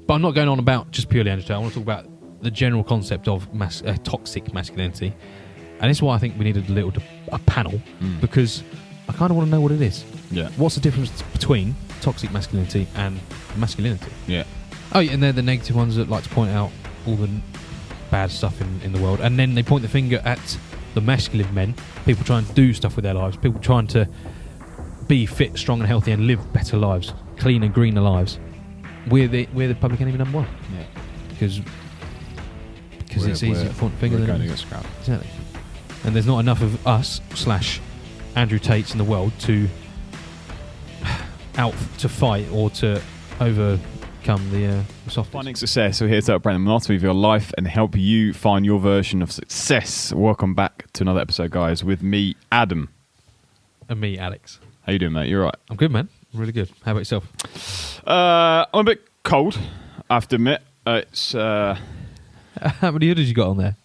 But I'm not going on about just purely Andrew Tate. I want to talk about the general concept of toxic masculinity. And this is why I think we needed a panel, because I kind of want to know what it is. Yeah. What's the difference between toxic masculinity and masculinity? Yeah. Oh, yeah, and they're the negative ones that like to point out all the bad stuff in the world. And then they point the finger at the masculine men, people trying to do stuff with their lives, people trying to be fit, strong and healthy and live better lives, clean and greener lives. We're the public enemy number one. Yeah. Because it's easy to point the finger. We're going to get scrapped. Exactly. And there's not enough of us / Andrew Tates in the world to fight or to overcome the soft. Finding success. We're here to help brand the monotony of your life and help you find your version of success. Welcome back to another episode, guys, with me, Adam. And me, Alex. How you doing, mate? You all right? I'm good, man. I'm really good. How about yourself? I'm a bit cold, I have to admit. It's How many hoodies you got on there?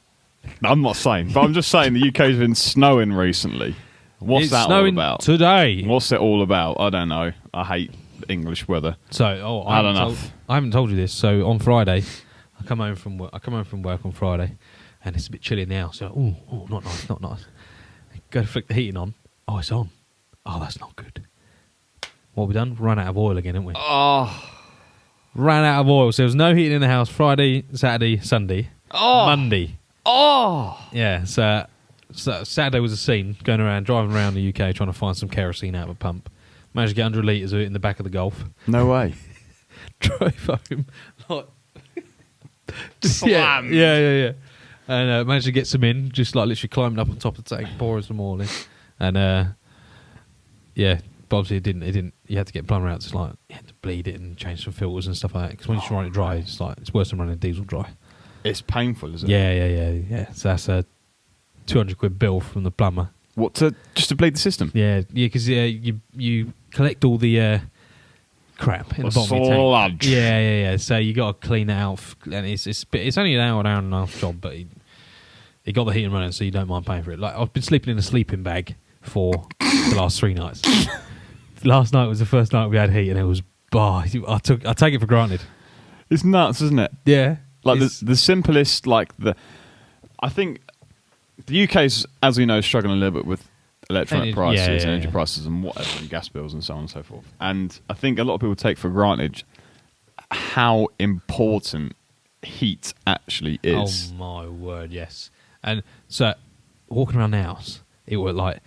I'm not saying, but I'm just saying the UK's been snowing recently. What's It's that all snowing about? today. What's it all about? I don't know. I hate English weather. So, I haven't told you this. So on Friday, I come home from work on Friday, and it's a bit chilly in the house. So, not nice. I go to flick the heating on. Oh, it's on. Oh, that's not good. What have we done? Run out of oil again, haven't we? Oh. Ran out of oil. So there was no heating in the house Friday, Saturday, Sunday, Monday. Oh. Yeah, so Saturday was a scene, driving around the UK trying to find some kerosene out of a pump. Managed to get 100 litres of it in the back of the Golf. No way. Drove home. Slam. Yeah. And managed to get some in, just like literally climbing up on top of the tank, pouring some oil in. And yeah, but obviously it didn't. You had to get plumber out to you had to bleed it and change some filters and stuff like that. Because when you run it dry, it's worse than running diesel dry. It's painful, isn't it? Yeah. So that's a £200 bill from the plumber. What, just to bleed the system? Yeah, because you collect all the crap in the bottom of your tank. Yeah. So you got to clean it out, and it's only an hour and a half job, but he got the heating running, so you don't mind paying for it. Like, I've been sleeping in a sleeping bag for the last 3 nights. Last night was the first night we had heat, and it was I take it for granted. It's nuts, isn't it? Yeah. Like the simplest, I think the UK's, as we know, struggling a little bit with electronic prices, energy prices and whatever, and gas bills and so on and so forth. And I think a lot of people take for granted how important heat actually is. Oh my word, yes. And so walking around the house, it was like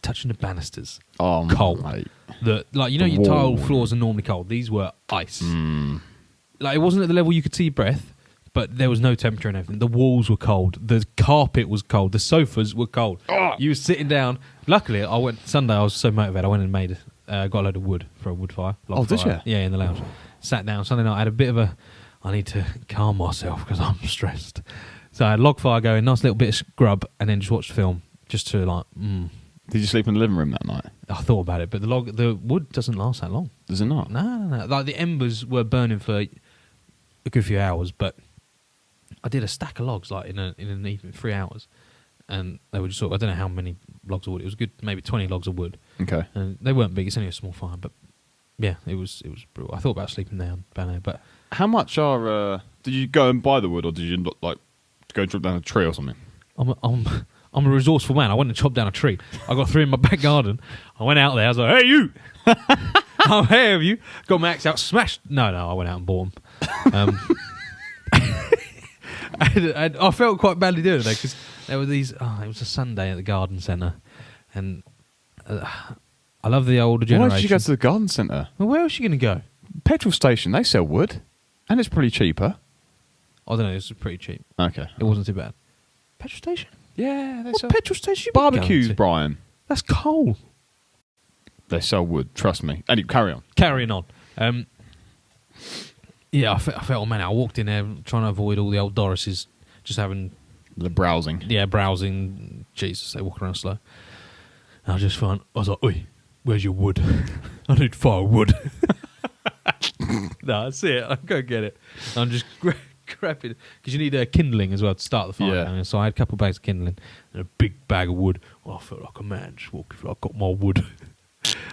touching the banisters. Oh, cold. Mate. Your tile floors are normally cold. These were ice. Like, it wasn't at the level you could see your breath, but there was no temperature and everything. The walls were cold. The carpet was cold. The sofas were cold. Oh. You were sitting down. Luckily, Sunday, I was so motivated. I went and got a load of wood for a wood fire. Did you? Yeah, in the lounge. Sat down. Sunday night, I had a bit of I need to calm myself because I'm stressed. So I had log fire going, nice little bit of scrub, and then just watched film. Just to Did you sleep in the living room that night? I thought about it, but the wood doesn't last that long. Does it not? No. Like, the embers were burning for a good few hours, but I did a stack of logs in an evening, 3 hours, and they were just I don't know how many logs of wood. It was good, maybe 20 logs of wood. Okay. And they weren't big. It's only a small fire, but yeah, it was brutal. I thought about sleeping down there, but how much did you go and buy the wood, or did you go and chop down a tree or something? I'm a resourceful man. I went and chopped down a tree. I got 3 in my back garden. I went out there. I was like, "Hey, you!" "Oh, hey, have you?" Got my axe out, smashed. No, I went out and bought them. I felt quite badly doing it though, because there were these. It was a Sunday at the garden centre, and I love the older generation. Why did you go to the garden centre? Well, where else are you going to go? Petrol station. They sell wood, and it's pretty cheaper. I don't know. It was pretty cheap. Okay, it wasn't too bad. Petrol station. Yeah, they sell petrol station. Barbecues, Brian. That's coal. They sell wood. Trust me. Anyway, carry on. Carrying on. Yeah, I felt man. I walked in there trying to avoid all the old Dorises, just having the browsing. Yeah, browsing. Jesus, they walk around slow. And I was like, "Oi, where's your wood? I need firewood." No, that's it. I go get it. I'm just grabbing because you need kindling as well to start the fire. Yeah. So I had a couple of bags of kindling and a big bag of wood. Well, I felt like a man just walking. I got more wood.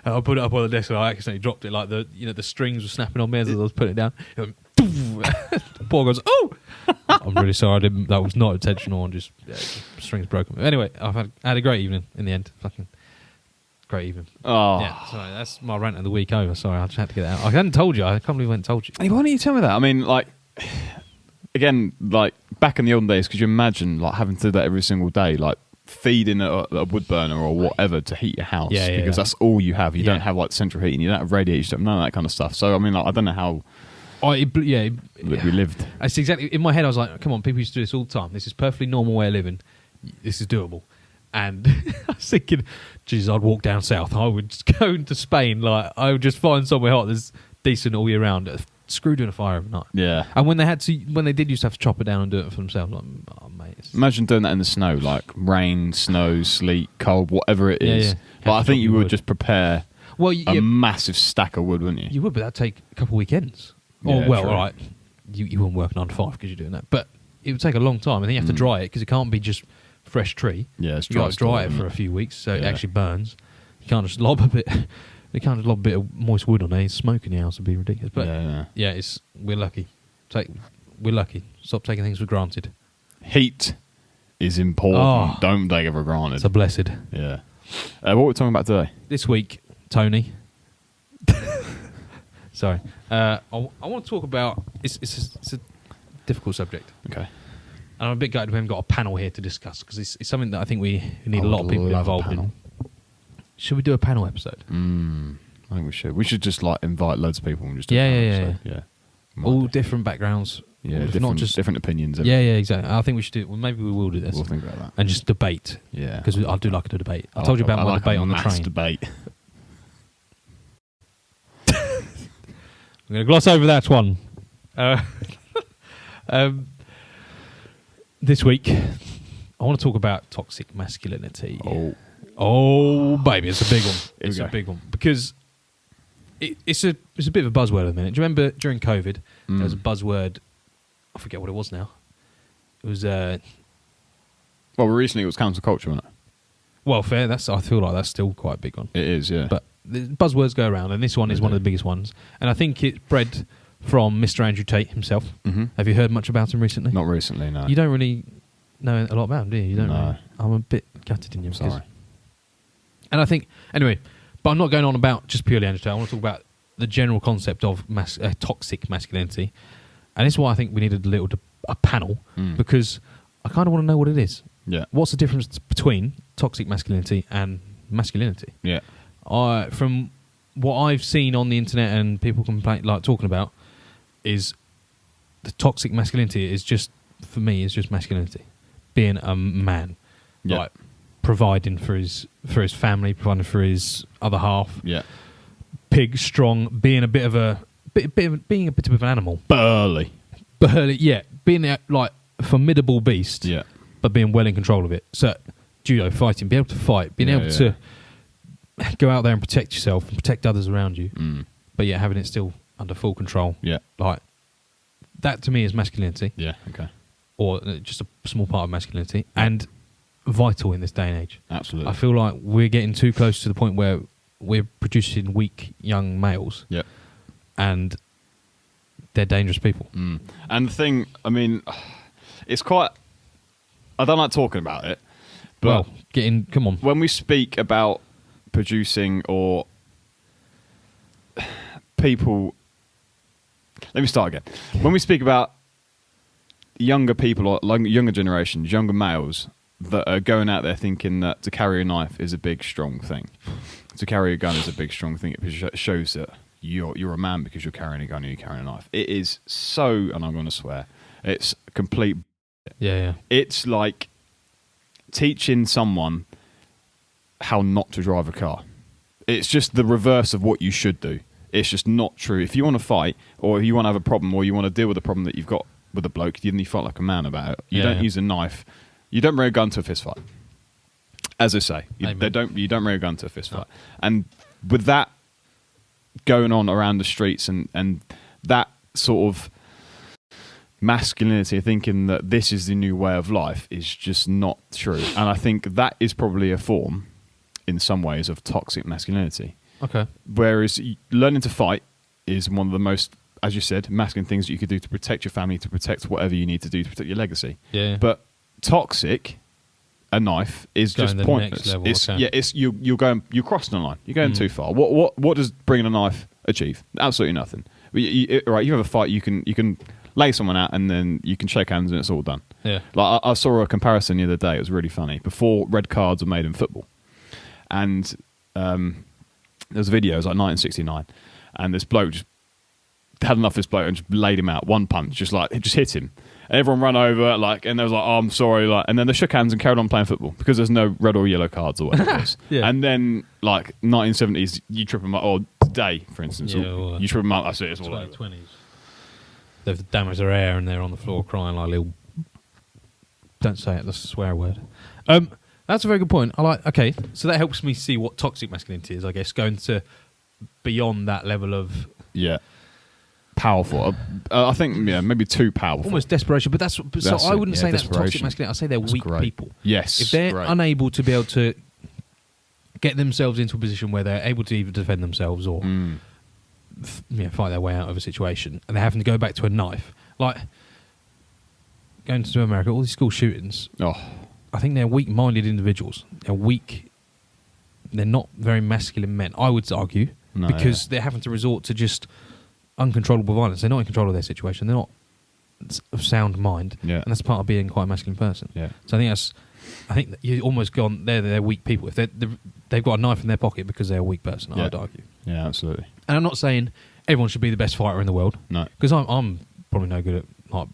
And I put it up on the desk and I accidentally dropped it. Like the strings were snapping on me as I was putting it down. The poor goes, oh! I'm really sorry, that was not intentional, and just strings broken. But anyway, I had a great evening in the end. Fucking great evening. Oh. Yeah, sorry, that's my rant of the week over. Sorry, I just had to get it out. I hadn't told you. I can't believe I hadn't told you. Hey, why don't you tell me that? I mean, like, again, like, back in the olden days, could you imagine, like, having to do that every single day? Like, feeding a wood burner or whatever to heat your house. Yeah, because that's all you have. You don't have, like, central heating. You don't have radiators. You don't have none of that kind of stuff. So, I mean, like, I don't know how... we lived. It's exactly in my head. I was like, "Come on, people used to do this all the time. This is perfectly normal way of living. This is doable." And I was thinking, "Geez, I'd walk down south. I would just go into Spain. Like, I would just find somewhere hot that's decent all year round. Screw doing a fire overnight." Yeah. And when they did used to have to chop it down and do it for themselves, like, oh mate. Imagine doing that in the snow, like rain, snow, sleet, cold, whatever it is. Yeah. But I think you would just prepare a massive stack of wood, wouldn't you? You would, but that'd take a couple of weekends. Yeah, all right, you wouldn't work 9 to 5 because you're doing that, but it would take a long time, and then you have to dry it because it can't be just fresh tree. Yeah, it's you got to dry it for a few weeks so it actually burns. You can't just lob a bit. You can't just lob a bit of moist wood on there. Smoke in your house would be ridiculous. But we're lucky. We're lucky. Stop taking things for granted. Heat is important. Don't take it for granted. It's a blessed. Yeah. What are we talking about today? This week, Tony. Sorry. I want to talk about... It's a difficult subject. Okay. And I'm a bit gutted we haven't got a panel here to discuss because it's something that I think we need a lot of people involved in. Should we do a panel episode? I think we should. We should just like invite loads of people and just do a panel episode. Yeah. All different backgrounds. Yeah, not just different opinions. Yeah, exactly. I think we should do... Well, maybe we will do this. We'll think about that. And just debate. Yeah. Because I do like a debate. I told you about my debate on the train. Debate. I'm going to gloss over that one. This week, I want to talk about toxic masculinity. Oh, baby, it's a big one. It's a big one because it's a bit of a buzzword at the minute. Do you remember during COVID there was a buzzword? I forget what it was now. It was well, recently it was cancel culture, wasn't it? Well, fair. I feel like that's still quite a big one. It is, yeah. But the buzzwords go around, and this one is one of the biggest ones. And I think it's bred from Mr. Andrew Tate himself. Mm-hmm. Have you heard much about him recently? Not recently, no. You don't really know a lot about him, do you? You don't. No. Really. I'm a bit gutted in you. Sorry. And I think anyway, but I'm not going on about just purely Andrew Tate. I want to talk about the general concept of toxic masculinity, and it's why I think we needed a panel because I kind of want to know what it is. Yeah. What's the difference between toxic masculinity and masculinity? Yeah. From what I've seen on the internet and people talking about, is the toxic masculinity is just, for me, is just masculinity, being a man, like providing for his family, providing for his other half, big, strong, being a bit of an animal, burly, being like a formidable beast, but being well in control of it. So judo, fighting, be able to fight, being able to go out there and protect yourself and protect others around you, but having it still under full control. Yeah, like that to me is masculinity. Yeah, okay. Or just a small part of masculinity, and vital in this day and age. Absolutely. I feel like we're getting too close to the point where we're producing weak young males. Yeah, and they're dangerous people. And the thing, I mean, it's quite. I don't like talking about it, but come on. When we speak about producing or people, let me start again. When we speak about younger people or younger generations, younger males that are going out there thinking that to carry a knife is a big strong thing, to carry a gun is a big strong thing, it shows that you're a man because you're carrying a gun and you're carrying a knife. It is so, and I'm going to swear, it's complete. Yeah. It's like teaching someone how not to drive a car. It's just the reverse of what you should do. It's just not true. If you want to fight, or if you want to have a problem, or you want to deal with a problem that you've got with a bloke, you fight like a man about it. You don't use a knife. You don't bring a gun to a fist fight. As I say, you don't bring a gun to a fist fight. And with that going on around the streets and that sort of masculinity, thinking that this is the new way of life, is just not true. And I think that is probably a form, in some ways, of toxic masculinity. Okay. Whereas learning to fight is one of the most as you said, masculine things that you could do to protect your family, to protect whatever you need to do to protect your legacy. Yeah. But toxic, a knife is just pointless. Level, you're crossing the line. You're going too far. What does bringing a knife achieve? Absolutely nothing. You have a fight. You can lay someone out and then you can shake hands and it's all done. Yeah. Like I saw a comparison the other day. It was really funny. Before red cards were made in football, and there was a video. It was like 1969, and this bloke just had enough of this bloke and just laid him out. One punch, just hit him. And everyone ran over, and they was like, "Oh, I'm sorry," and then they shook hands and carried on playing football because there's no red or yellow cards or whatever it is. Yeah. And then, 1970s, you trip them up, or today, for instance, you trip them up. That's it. It's all over. 20s. They've damaged their hair and they're on the floor crying like little. Don't say it. That's a swear word. That's a very good point. Okay, so that helps me see what toxic masculinity is. I guess going to beyond that level of powerful. I think maybe too powerful. Almost desperation, but so I wouldn't say that's toxic masculinity. I say they're weak people. Yes, if they're unable to be able to get themselves into a position where they're able to either defend themselves or fight their way out of a situation, and they're having to go back to a knife, like going to America, all these school shootings. I think they're weak-minded individuals. They're weak. They're not very masculine men, I would argue, because they're having to resort to just uncontrollable violence. They're not in control of their situation. They're not of sound mind, and that's part of being quite a masculine person. Yeah. So I think that you almost gone. They're weak people. If they've got a knife in their pocket because they're a weak person, I would argue. Yeah, absolutely. And I'm not saying everyone should be the best fighter in the world. No, because I'm probably no good at.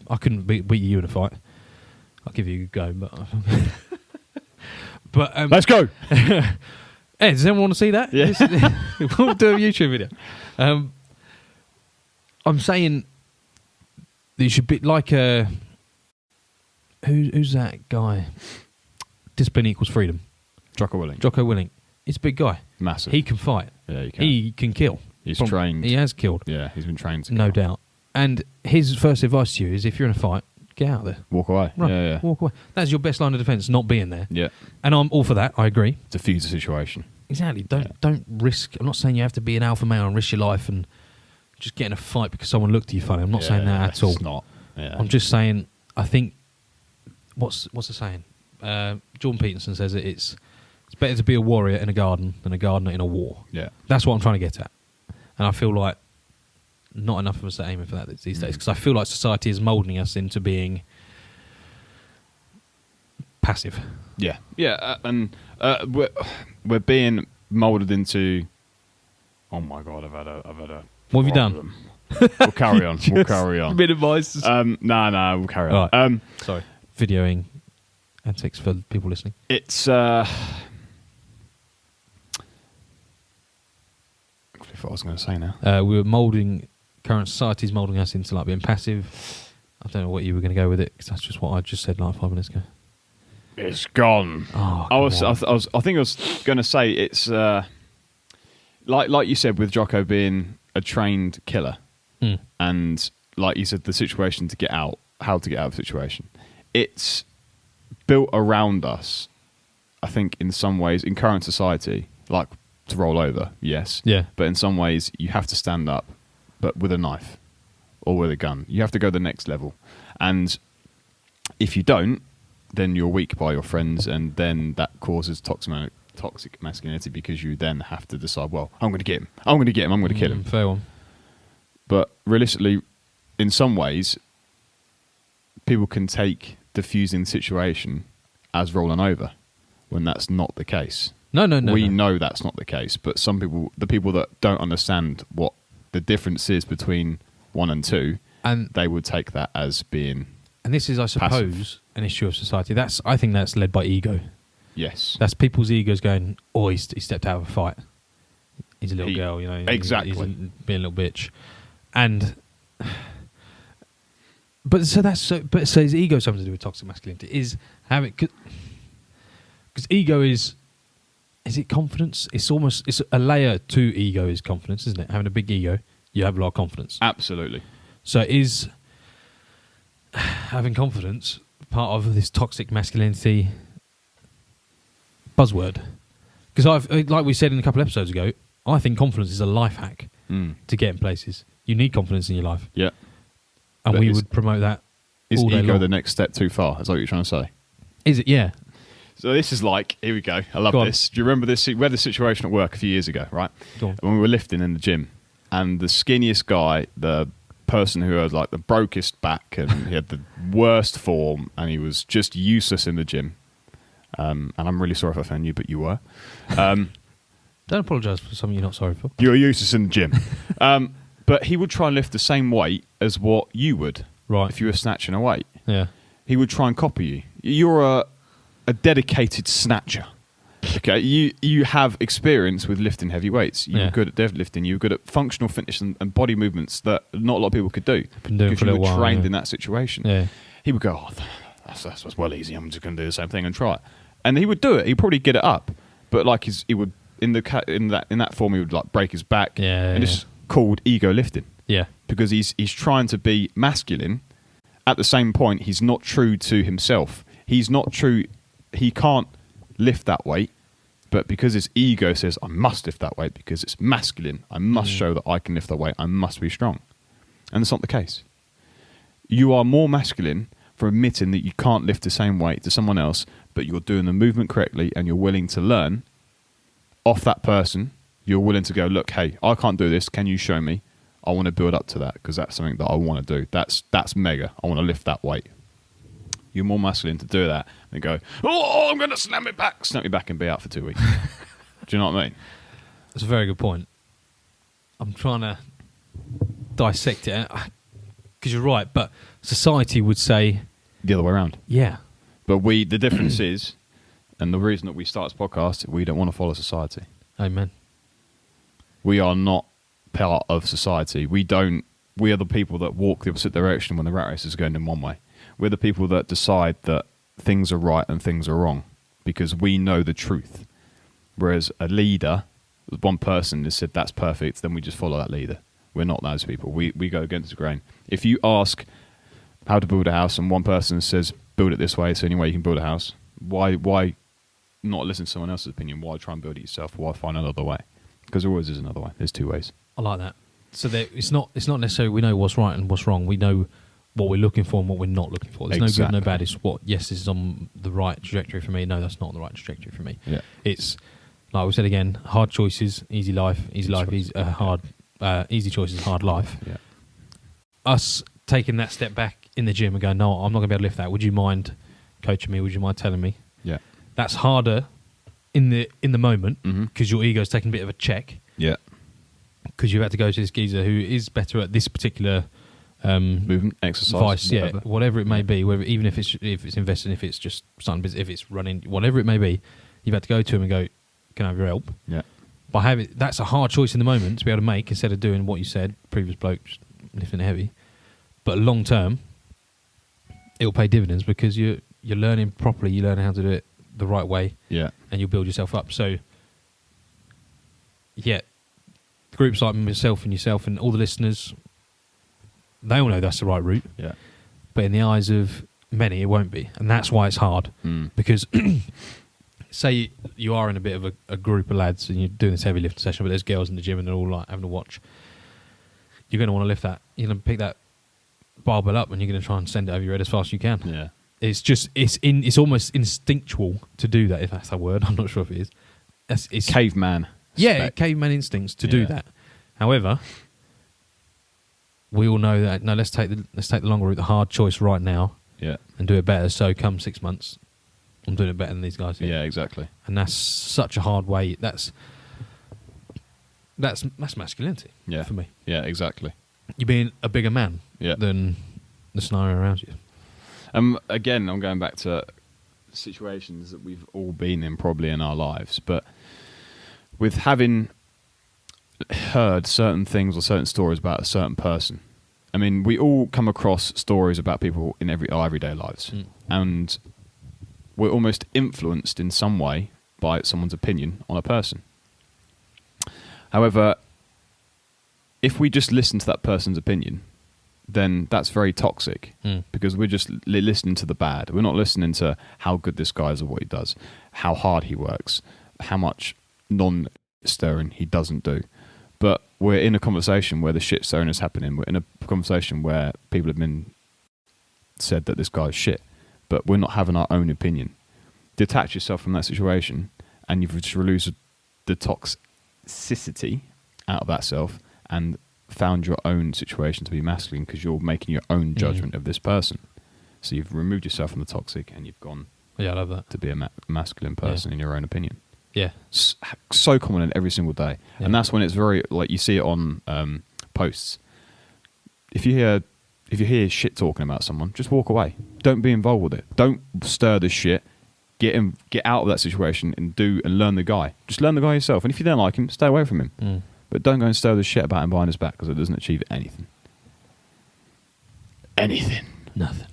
I couldn't beat you in a fight. I'll give you a go, but let's go. Hey, does anyone want to see that? Yeah. We'll do a YouTube video. I'm saying that you should be like who's that guy? Discipline equals freedom. Jocko Willink. He's a big guy. Massive. He can fight. Yeah, he can kill. He's trained. He has killed. Yeah, he's been trained to no kill. doubt. And his first advice to you is if you're in a fight, get out of there. Walk away. Run. Yeah. Walk away. That's your best line of defence, not being there. Yeah. And I'm all for that. I agree. Diffuse the situation. Exactly. Don't risk. I'm not saying you have to be an alpha male and risk your life and just get in a fight because someone looked at you funny. I'm not saying that at all. It's not. Yeah. I'm just saying. I think what's the saying? Jordan Peterson says it's better to be a warrior in a garden than a gardener in a war. Yeah. That's what I'm trying to get at. And I feel like not enough of us are aiming for that these days because I feel like society is moulding us into being passive. Yeah. Yeah. And we're being moulded into. Oh my God! I've had a. What have you done? We'll carry on. We'll carry on. Minimise. No, we'll carry on. Right. Sorry. Videoing antics for people listening. It's. I forgot what I was going to say now. We were moulding. Current society's moulding us into being passive. I don't know what you were going to go with it because that's just what I just said 5 minutes ago. It's gone. Oh, I think I was going to say it's like you said with Jocko being a trained killer, and like you said, the situation to get out, how to get out of the situation. It's built around us. I think in some ways, in current society, like to roll over, yes, yeah, but in some ways you have to stand up, but with a knife or with a gun. You have to go the next level, and if you don't, then you're weak by your friends, and then that causes toxic masculinity because you then have to decide, well, I'm going to get him. I'm going to get him. I'm going to kill him. Fair one. But realistically, in some ways, people can take diffusing the situation as rolling over when that's not the case. No. We know that's not the case, but some people, the people that don't understand what the difference is between 1 and 2, and they would take that as being. And this is, I suppose, passive. An issue of society. I think that's led by ego. Yes. That's people's egos going, oh, he stepped out of a fight. He's a little girl, you know. Exactly. He's being a little bitch. And but his ego something to do with toxic masculinity is having, because ego is it confidence? It's a layer to ego is confidence, isn't it? Having a big ego, you have a lot of confidence. Absolutely. So is having confidence part of this toxic masculinity buzzword? Because like we said in a couple of episodes ago, I think confidence is a life hack to get in places. You need confidence in your life. Yeah. And but we would promote that. Is all day ego long. the next step too far? Is that what you're trying to say? Is it? Yeah. So this is like, here we go. I love this. Do you remember this? We had this situation at work a few years ago, right? When we were lifting in the gym, and the skinniest guy, the person who had like the brokest back, and he had the worst form, and he was just useless in the gym. And I'm really sorry if I offended you, but you were. Don't apologise for something you're not sorry for. You were useless in the gym. But he would try and lift the same weight as what you would, right? If you were snatching a weight. Yeah. He would try and copy you. You're a dedicated snatcher. Okay, you have experience with lifting heavy weights. You were good at deadlifting. You were good at functional fitness and body movements that not a lot of people could do. Been doing because for you a were little while, trained in that situation. Yeah. He would go, that's well easy. I'm just going to do the same thing and try it. And he would do it. He'd probably get it up, but like he would in that form he would like break his back. Yeah. And it's called ego lifting. Yeah. Because he's trying to be masculine. At the same point, he's not true to himself. He's not true. He can't lift that weight, but because his ego says, I must lift that weight because it's masculine, I must show that I can lift that weight, I must be strong. And that's not the case. You are more masculine for admitting that you can't lift the same weight to someone else, but you're doing the movement correctly and you're willing to learn off that person. You're willing to go, look, hey, I can't do this. Can you show me? I want to build up to that because that's something that I want to do. That's mega. I want to lift that weight. You're more masculine to do that than go, oh, I'm going to snap me back and be out for 2 weeks. Do you know what I mean? That's a very good point. I'm trying to dissect it because you're right, but society would say the other way around. Yeah. But the difference is, and the reason that we start this podcast, we don't want to follow society. Amen. We are not part of society. We are the people that walk the opposite direction when the rat race is going in one way. We're the people that decide that things are right and things are wrong because we know the truth. Whereas a leader, one person has said that's perfect, then we just follow that leader. We're not those people. We go against the grain. If you ask how to build a house and one person says build it this way, it's the only way you can build a house, why not listen to someone else's opinion? Why try and build it yourself? Why find another way? Because there always is another way. There's two ways. I like that. So it's not necessarily we know what's right and what's wrong. We know what we're looking for and what we're not looking for. There's no good, no bad. It's what, yes, this is on the right trajectory for me. No, that's not on the right trajectory for me. Yeah. It's, like we said again, hard choices, easy life, easy choices, hard life. Yeah. Us taking that step back in the gym and going, no, I'm not going to be able to lift that. Would you mind coaching me? Would you mind telling me? Yeah. That's harder in the moment because your ego's taking a bit of a check. Yeah. Because you've had to go to this geezer who is better at this particular movement, exercise, whatever it may be. Whether even if it's investing, if it's just something, if it's running, whatever it may be, you've had to go to him and go, "Can I have your help?" Yeah. That's a hard choice in the moment to be able to make instead of doing what you said, previous bloke, just lifting heavy. But long term, it'll pay dividends because you're learning properly. You learn how to do it the right way. Yeah. And you'll build yourself up. So, yeah. Groups like myself and all the listeners, they all know that's the right route. Yeah. But in the eyes of many, it won't be. And that's why it's hard. Because say you are in a bit of a group of lads and you're doing this heavy lifting session, but there's girls in the gym and they're all like having a watch. You're going to want to lift that. You're going to pick that barbell up and you're going to try and send it over your head as fast as you can. Yeah. It's almost instinctual to do that, if that's a word. I'm not sure if it is. It's caveman. Yeah, caveman instincts to do that. However, we all know that let's take the longer route, the hard choice right now, and do it better. So come 6 months, I'm doing it better than these guys. Yeah, exactly. And that's such a hard way. That's masculinity. Yeah, for me. Yeah, exactly. You're being a bigger man than the scenario around you. Again, I'm going back to situations that we've all been in probably in our lives, but with having heard certain things or certain stories about a certain person. I mean, we all come across stories about people in our everyday lives, and we're almost influenced in some way by someone's opinion on a person. However, if we just listen to that person's opinion, then that's very toxic because we're just listening to the bad. We're not listening to how good this guy is at what he does, how hard he works, how much non-stirring he doesn't do. but we're in a conversation where the shit stirring is happening. We're in a conversation where people have been said that this guy's shit, but we're not having our own opinion. Detach yourself from that situation, and you've just released the toxicity out of that self and found your own situation to be masculine because you're making your own judgment of this person. So you've removed yourself from the toxic and you've gone I love that. to be a masculine person in your own opinion. Yeah. So common in every single day. Yeah. And that's when it's very, like, you see it on posts. If you hear shit talking about someone, just walk away. Don't be involved with it. Don't stir the shit. Get out of that situation and learn the guy. Just learn the guy yourself. And if you don't like him, stay away from him. But don't go and stir the shit about him behind his back because it doesn't achieve anything. Nothing.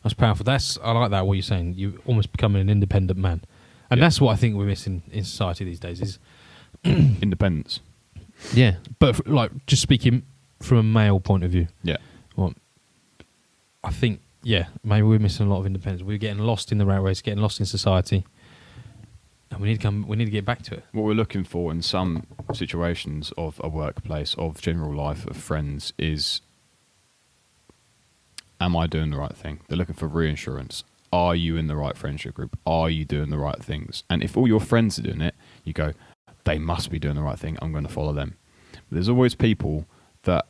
That's powerful. I like that, what you're saying. You almost becoming an independent man. And that's what I think we're missing in society these days is independence. Yeah. But just speaking from a male point of view. Yeah. Well, I think, maybe we're missing a lot of independence. We're getting lost in the rat race, getting lost in society. And we need to get back to it. What we're looking for in some situations of a workplace, of general life, of friends is, am I doing the right thing? They're looking for reassurance. Are you in the right friendship group? Are you doing the right things? And if all your friends are doing it, you go, they must be doing the right thing. I'm going to follow them. But there's always people that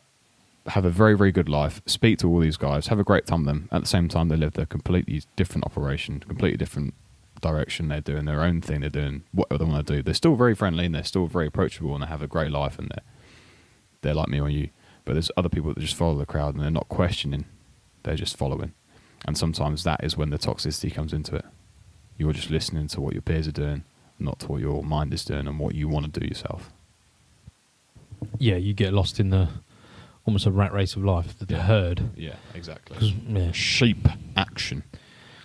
have a very, very good life, speak to all these guys, have a great time with them. At the same time, they live their completely different operation, completely different direction. They're doing their own thing. They're doing whatever they want to do. They're still very friendly and they're still very approachable and they have a great life and they're like me or you. But there's other people that just follow the crowd and they're not questioning. They're just following. And sometimes that is when the toxicity comes into it. You're just listening to what your peers are doing, not to what your mind is doing and what you want to do yourself. Yeah, you get lost in almost a rat race of life, the herd. Yeah, exactly. Sheep action.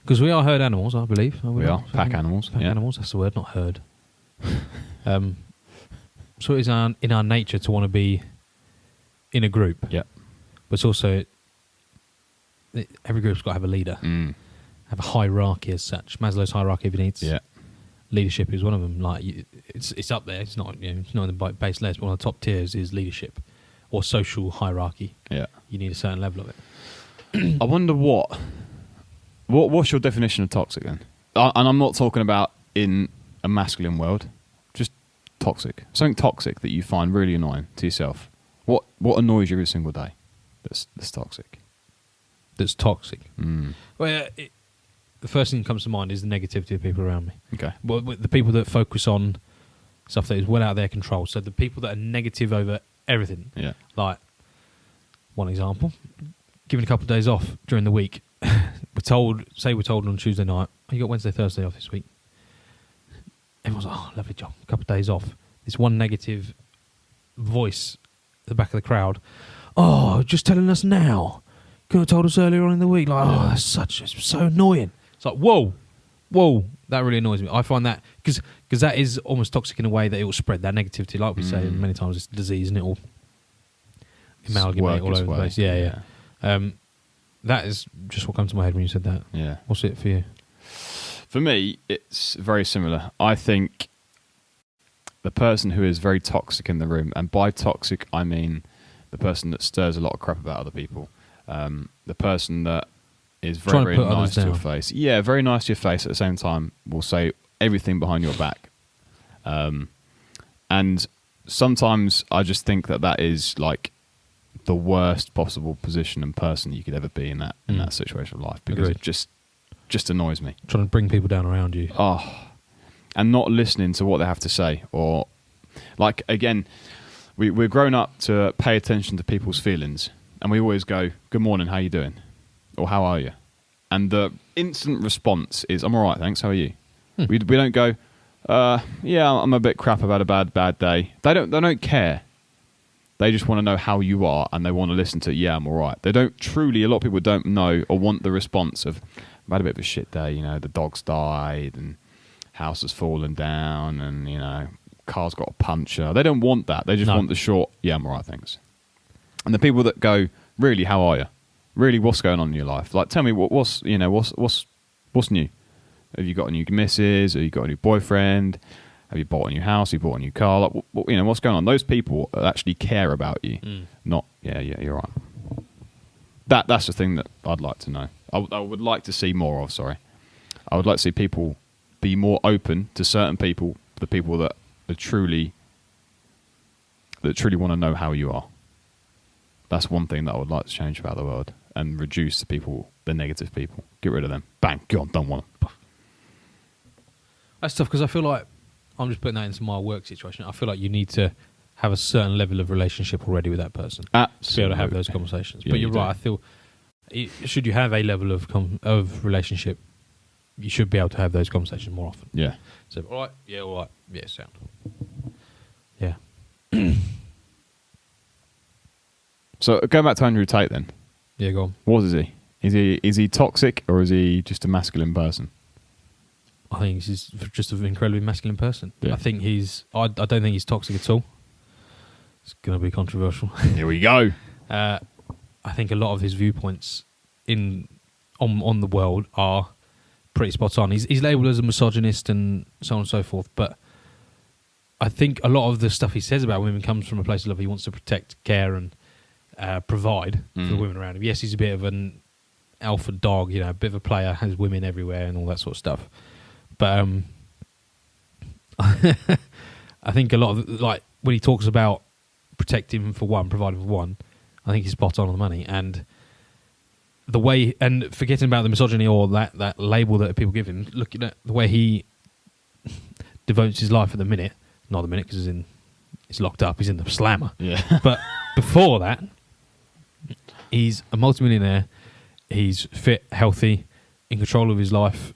Because we are herd animals, I believe. We are pack animals. Pack animals, that's the word, not herd. So it is in our nature to want to be in a group. Yeah. But it's also, every group's got to have a leader. Have a hierarchy as such. Maslow's hierarchy of needs. Yeah. Leadership is one of them. Like it's up there. It's not it's not in the base layers, but one of the top tiers is leadership or social hierarchy. Yeah. You need a certain level of it. I wonder what's your definition of toxic then? And I'm not talking about in a masculine world, just toxic. Something toxic that you find really annoying to yourself. What annoys you every single day that's toxic? That's toxic. Well, the first thing that comes to mind is the negativity of people around me. Okay. Well, the people that focus on stuff that is well out of their control. So the people that are negative over everything. Yeah. Like, one example, given a couple of days off during the week, we're told on Tuesday night, oh, you got Wednesday, Thursday off this week. Everyone's like, oh, lovely job, a couple of days off. This one negative voice at the back of the crowd, oh, just telling us now. Could have told us earlier on in the week. Like, oh, that's so annoying. It's like, whoa, that really annoys me. I find that, because that is almost toxic in a way that it will spread that negativity. Like we say many times, it's disease and it will amalgamate all over the place. Yeah. That is just what comes to my head when you said that. Yeah. What's it for you? For me, it's very similar. I think the person who is very toxic in the room, and by toxic I mean the person that stirs a lot of crap about other people, the person that is very, very nice to your face. Yeah, very nice to your face, at the same time will say everything behind your back. And sometimes I just think that is like the worst possible position and person you could ever be in that situation of life, because it just annoys me. Trying to bring people down around you. Oh, and not listening to what they have to say, or like, again, we're grown up to pay attention to people's feelings, and we always go, "Good morning, how you doing?" or "How are you?" And the instant response is, "I'm all right, thanks. How are you?" We don't go, "Yeah, I'm a bit crap about a bad day." They don't care. They just want to know how you are, and they want to listen to, "Yeah, I'm all right." They don't truly. A lot of people don't know or want the response of, "I've had a bit of a shit day. You know, the dog's died, and house has fallen down, and you know, car's got a puncture." They don't want that. They just want the short, "Yeah, I'm all right, thanks." And the people that go, "Really, how are you? Really, what's going on in your life? Like, tell me what's new? Have you got a new missus? Have you got a new boyfriend? Have you bought a new house? Have you bought a new car? Like, what's going on? Those people actually care about you. Not, you're right. That's the thing that I'd like to know. I would like to see more of, sorry. I would like to see people be more open to certain people, the people that truly want to know how you are. That's one thing that I would like to change about the world and reduce the negative people. Get rid of them. Bang, go on, don't want them. That's tough because I feel like, I'm just putting that into my work situation, I feel like you need to have a certain level of relationship already with that person. Absolutely. To be able to have those conversations. But you're right, I feel, should you have a level of relationship, you should be able to have those conversations more often. Yeah. So, all right, yeah, sound. Yeah. So, going back to Andrew Tate then. Yeah, go on. What is he? Is he toxic or is he just a masculine person? I think he's just an incredibly masculine person. Yeah. I think I don't think he's toxic at all. It's going to be controversial. Here we go. I think a lot of his viewpoints on the world are pretty spot on. He's labelled as a misogynist and so on and so forth, but I think a lot of the stuff he says about women comes from a place of love. He wants to protect, care, and provide for the women around him. Yes, he's a bit of an alpha dog, a bit of a player, has women everywhere and all that sort of stuff. But I think a lot of, like, when he talks about protecting for one, providing for one, I think he's spot on the money. And the way, and forgetting about the misogyny or that label that people give him, looking at the way he devotes his life at the minute, not the minute because he's locked up, he's in the slammer. Yeah. But before that, he's a multimillionaire, he's fit, healthy, in control of his life.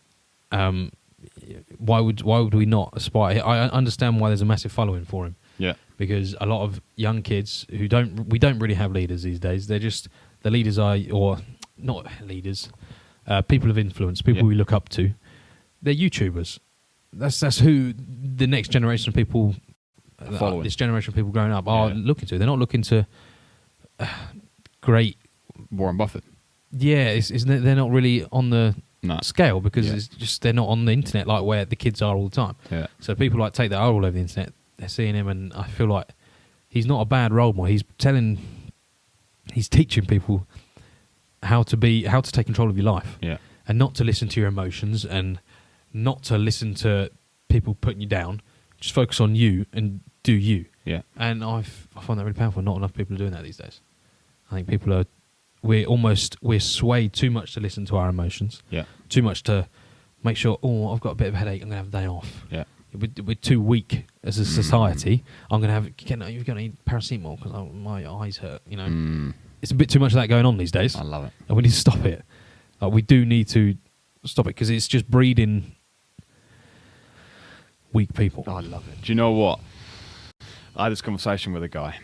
Why would we not aspire? I understand why there's a massive following for him. Yeah. Because a lot of young kids we don't really have leaders these days. The leaders are, or not leaders, people of influence, people we look up to. They're YouTubers. That's who the next generation of people, this generation of people growing up are looking to. They're not looking to great Warren Buffett. Yeah, they're not really on the scale because it's just they're not on the internet like where the kids are all the time. Yeah. So people like Tate that are all over the internet, they're seeing him, and I feel like he's not a bad role model. He's teaching people how to take control of your life, and not to listen to your emotions, and not to listen to people putting you down. Just focus on you and do you. Yeah. And I find that really powerful. Not enough people are doing that these days. I think people are. We're swayed too much to listen to our emotions. Yeah. Too much to make sure. Oh, I've got a bit of a headache. I'm going to have a day off. Yeah. We're too weak as a society. I'm going to have. You're going to eat paracetamol because my eyes hurt. It's a bit too much of that going on these days. I love it, and we need to stop it. We do need to stop it because it's just breeding weak people. I love it. Do you know what? I had this conversation with a guy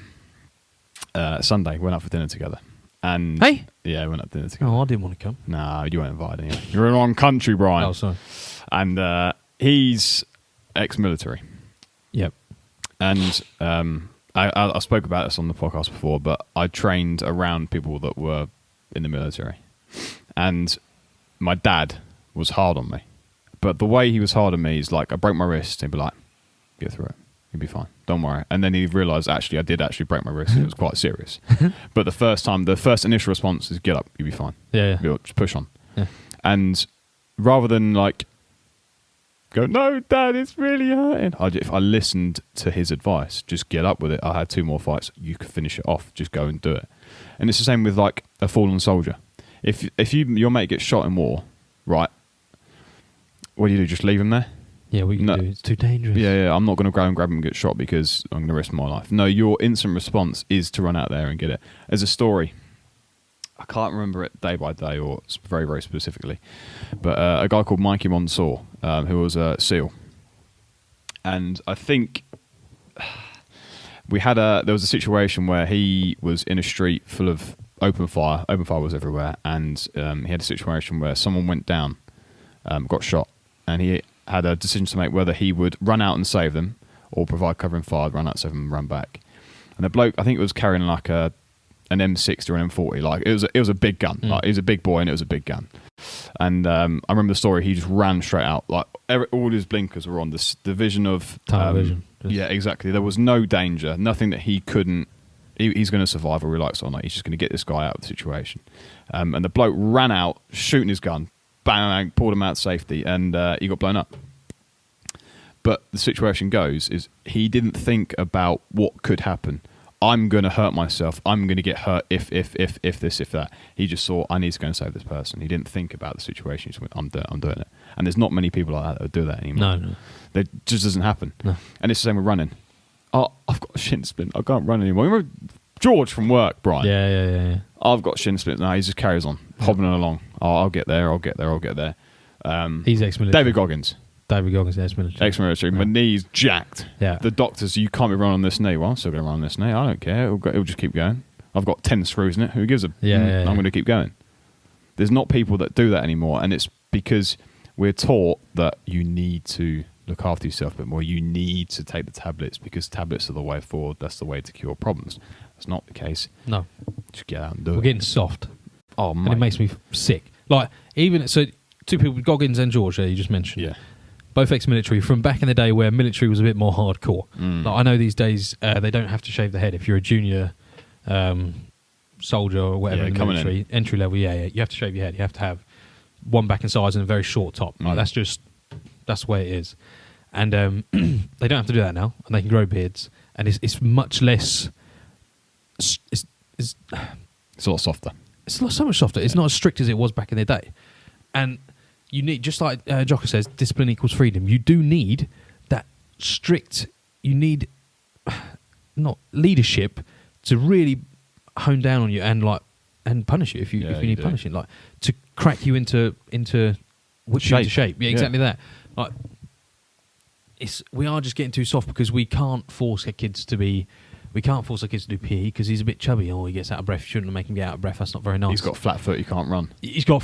Sunday. Went out for dinner together. And hey? Yeah, we went out to dinner together. Oh, I didn't want to come. Nah, you weren't invited anyway. You're in the wrong country, Brian. Oh, sorry. And he's ex-military. Yep. And I spoke about this on the podcast before, but I trained around people that were in the military. And my dad was hard on me. But the way he was hard on me is like, I broke my wrist, he'd be like, get through it. You'll be fine. Don't worry. And then he realised, actually, I did actually break my wrist. It was quite serious. But the first initial response is, get up. You'll be fine. Yeah. Just push on. Yeah. And rather than like, go, no, Dad, it's really hurting. If I listened to his advice, just get up with it. I had 2 more fights. You could finish it off. Just go and do it. And it's the same with like a fallen soldier. If your mate gets shot in war, right, what do? Just leave him there? Yeah, we can do. It's too dangerous. Yeah. I'm not going to go and grab him and get shot because I'm going to risk my life. No, your instant response is to run out there and get it. There's a story. I can't remember it day by day or very, very specifically. But a guy called Mikey Monsoor, who was a SEAL. And I think there was a situation where he was in a street full of open fire. Open fire was everywhere. And he had a situation where someone went down, got shot. And he had a decision to make whether he would run out and save them or provide covering fire, run out, save them, and run back. And the bloke, I think it was carrying like an M60 or an M40. Like it was a big gun. Like he was a big boy and it was a big gun. And I remember the story. He just ran straight out. Like all his blinkers were on. This division of vision. Yeah, exactly. There was no danger. Nothing that he couldn't. He's going to survive, whether he likes it or not. He's just going to get this guy out of the situation. And the bloke ran out, shooting his gun, bang, pulled him out to safety, and he got blown up. But the situation goes is he didn't think about what could happen. I'm going to hurt myself. I'm going to get hurt if this, if that. He just saw, I need to go and save this person. He didn't think about the situation. He just went, I'm doing it. And there's not many people like that that would do that anymore. No. That just doesn't happen. No. And it's the same with running. Oh, I've got a shin splint. I can't run anymore. Remember George from work, Brian? Yeah. I've got shin splint. No, he just carries on, hobbling along. Oh, I'll get there. He's ex-military. David Goggins, ex-military. Ex-military. My knee's jacked. Yeah. The doctors, you can't be running on this knee. Well, I'm still going to run on this knee. I don't care. It'll just keep going. I've got 10 screws in it. Who gives a... Yeah. I'm going to keep going. There's not people that do that anymore. And it's because we're taught that you need to look after yourself a bit more. You need to take the tablets because tablets are the way forward. That's the way to cure problems. That's not the case. No. Just get out and do it. We're getting soft. Oh, mate. And it makes me sick. Like, even... So, two people, Goggins and George, you just mentioned. Yeah. Both ex-military, from back in the day where military was a bit more hardcore. Like, I know these days they don't have to shave the head. If you're a junior soldier or whatever in the military, entry level, you have to shave your head. You have to have one back and sides and a very short top. Like, that's the way it is. And they don't have to do that now, and they can grow beards. And it's much less... It's a lot softer. It's so much softer. It's not as strict as it was back in the day. And you need, just like Jocko says, discipline equals freedom. You do need that strict... You need not leadership to really hone down on you and punish you if you need punishing. Like, to crack you into shape. Yeah, exactly that. Like, we are just getting too soft because we can't force our kids to do PE because he's a bit chubby. He gets out of breath. You shouldn't make him get out of breath. That's not very nice. He's got flat foot. He can't run. He's got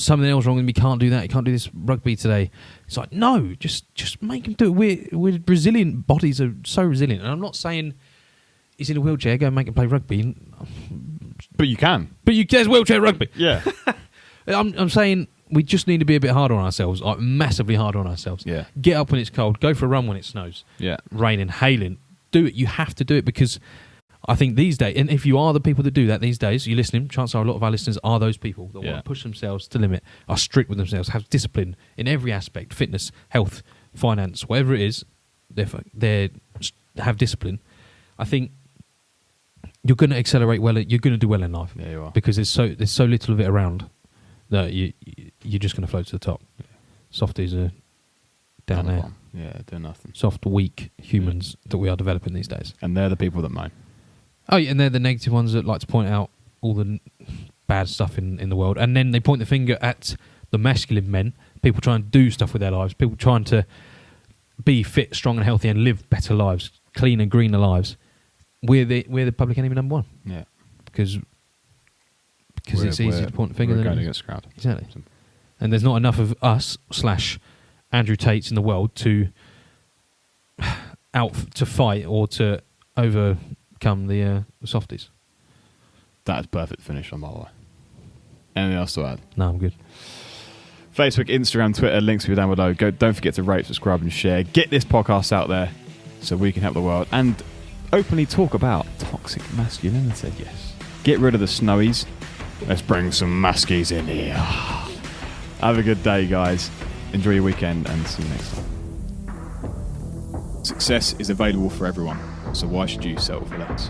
something else wrong with him. He can't do that. He can't do this rugby today. It's like, no, just make him do it. We're resilient. Bodies are so resilient. And I'm not saying he's in a wheelchair. Go and make him play rugby. But you can. There's wheelchair rugby. Yeah. I'm saying we just need to be a bit harder on ourselves, like massively harder on ourselves. Yeah. Get up when it's cold. Go for a run when it snows. Yeah. Raining, hailing. Do it. You have to do it because I think these days, and if you are the people that do that these days, you're listening, chances are a lot of our listeners are those people that want to push themselves to the limit, are strict with themselves, have discipline in every aspect, fitness, health, finance, whatever it is, they have discipline. I think you're going to accelerate well. You're going to do well in life. Yeah, you are. Because there's so little of it around that you're just going to float to the top. Yeah. Softies are down there. Yeah, doing nothing. Soft, weak humans that we are developing these days. And they're the people that moan. Oh, yeah, and they're the negative ones that like to point out all the bad stuff in the world. And then they point the finger at the masculine men, people trying to do stuff with their lives, people trying to be fit, strong and healthy and live better lives, cleaner, greener lives. We're the public enemy number one. Yeah. Because it's easy to point the finger. We're going against the crowd. Exactly. And there's not enough of us / Andrew Tates in the world to fight or to overcome the softies. That's perfect finish on, by the way. Anything else to add? No, I'm good. Facebook, Instagram, Twitter, links will be down below. Don't forget to rate, subscribe and share. Get this podcast out there so we can help the world and openly talk about toxic masculinity. Yes. Get rid of the snowies. Let's bring some maskies in here. Have a good day, guys. Enjoy your weekend and see you next time. Success is available for everyone, so why should you settle for less?